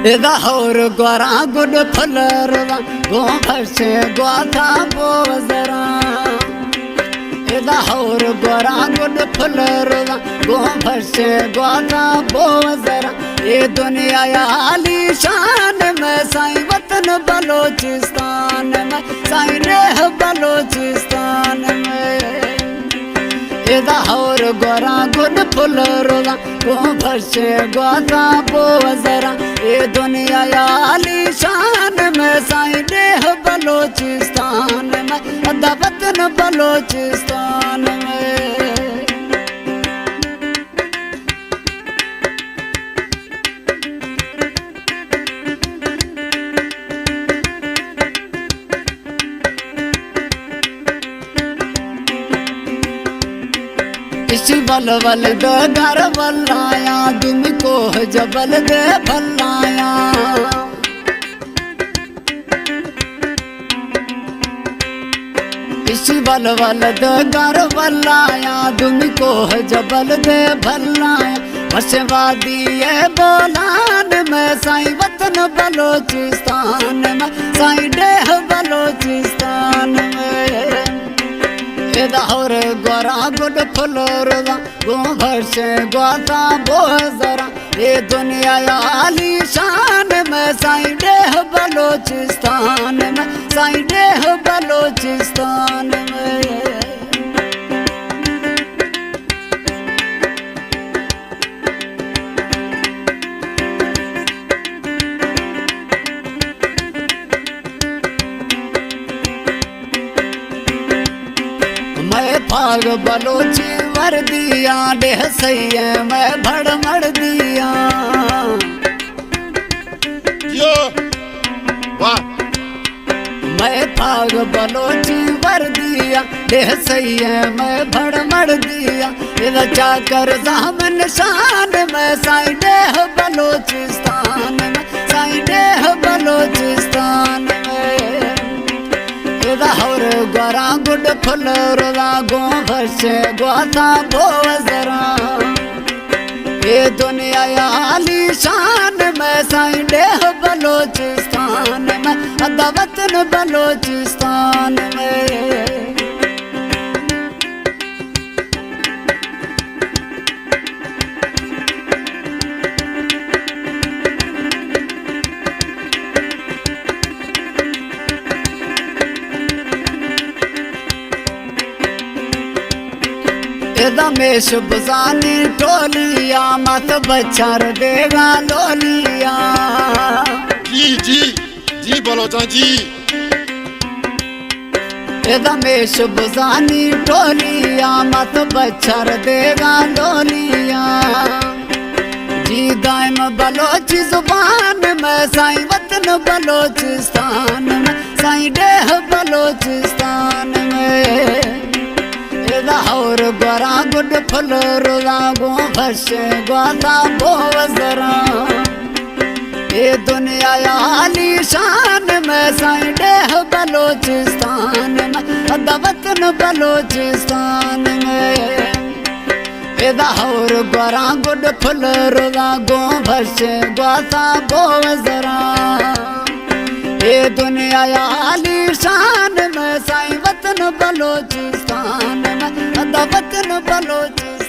और ग्वारा गुड फलरवा गो भसे ग्वाथा बोजरा और ग्वारा गुड फलरवा गो भसे ग्वाथा बोजरा ये दुनिया आली शान में साईं वतन बलोचिस्तान में साईं रेह बलोचिस्तान में और ग्वारा गुड फुलरवा गो भसे ग्वाथा बोजरा ये दुनिया आली शान में साईं रेह बलोचिस्तान में अदा वतन बलोचिस्तान में इसी बल बल दे घर बल्लाया तुम को जबल दे भल्लाया इसी बल बल दे घर बल्लाया तुम को जबल दे भल्लाया बसवादी ये बोलान में साईं वतन बलोचिस्तान में साईं देह बलोचिस्तान में और ग्वारा गुड फुलरवा गो भसे ग्वाथा बोजरा ये दुनिया आली शान में साईं देह बलोचिस्तान में साईं देह बलोचिस्तान में मैं भाग बलोची वर दिया देह सही है मैं भड़ मड़ दिया मैं भाग बलोची वर दिया देह सही है मैं भड़ मड़ दिया रचा कर दामन शान में साईं देह बलोचिस्तान में साईं देह बलोचिस्तान में और ग्वारा गुड फुलरवा गो भसे ग्वाथा बोजरा ये दुनिया आली शान में साईं देह बलोचिस्तान में अदा वतन बलोचिस्तान में दमेश बुजानी टोलिया मत बच्चर देगा लोलिया जी बोलो जी दमेश बुजानी टोलिया मत बच्चर देगा लोलिया जी दाइम बलोची जुबान में साईं वतन बलोचिस्तान में साईं देह बलोचिस्तान में और ग्वारा गुड फुलरवा गो भसे ग्वाथा बोजरा ये दुनिया आली शान में साईं देह बलोचिस्तान में अदा वतन बलोचिस्तान में और ग्वारा गुड फुलरवा गो भसे ग्वाथा बोजरा ये दुनिया आली शान में साईं वतन बलोचिस्तान में अदा वतन बलोचिस्तान